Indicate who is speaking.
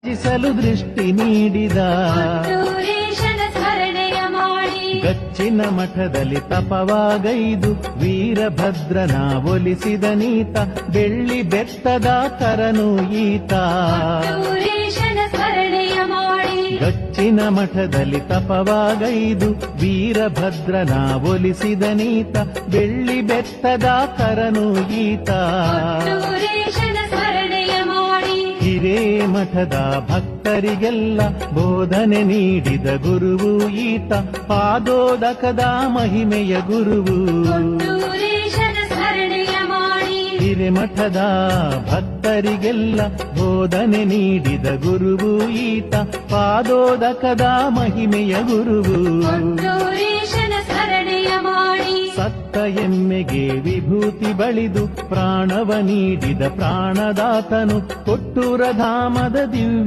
Speaker 1: ಿಸಲು ದೃಷ್ಟಿ ನೀಡಿದ
Speaker 2: ಸ್ಮರಣೆಯ ಮಾಡಿ
Speaker 1: ಗಚ್ಚಿನ ಮಠದಲ್ಲಿ ತಪವಾಗೈದು ವೀರಭದ್ರನ ಒಲಿಸಿದ ನೀತ ಬೆಳ್ಳಿ ಬೆತ್ತದ ಕರನು ಈತ
Speaker 2: ಸ್ಮರಣೆಯ ಮಾಡಿ
Speaker 1: ಗಚ್ಚಿನ ಮಠದಲ್ಲಿ ತಪವಾಗೈದು ವೀರಭದ್ರನ ಒಲಿಸಿದ ನೀತ ಬೆಳ್ಳಿ ಬೆತ್ತದ ಕರನು ಈತ
Speaker 2: ಸ್ಮರಣೆಯ ಮಾಡಿ
Speaker 1: ಹಿರೇಮಠದ ಭಕ್ತರಿಗೆಲ್ಲ ಬೋಧನೆ ನೀಡಿದ ಗುರುವು ಈತ ಪಾದೋದಕದ ಮಹಿಮೆಯ ಗುರುವು
Speaker 2: ಸ್ಮರಣೆಯ ಮಾಡಿ
Speaker 1: ಹಿರೇಮಠದ ಭಕ್ತರಿಗೆಲ್ಲ ಬೋಧನೆ ನೀಡಿದ ಗುರುವು ಈತ ಪಾದೋದಕದ ಮಹಿಮೆಯ ಗುರುವು
Speaker 2: ಸ್ಮರಣೆಯ ಮಾಡಿ
Speaker 1: ಸತ್ತ ಎಮ್ಮೆಗೆ ವಿಭೂತಿ ಬಳಿದು ಪ್ರಾಣವ ನೀಡಿದ ಪ್ರಾಣದಾತನು ಕೊಟ್ಟೂರ ಧಾಮದ ದಿವ್ಯ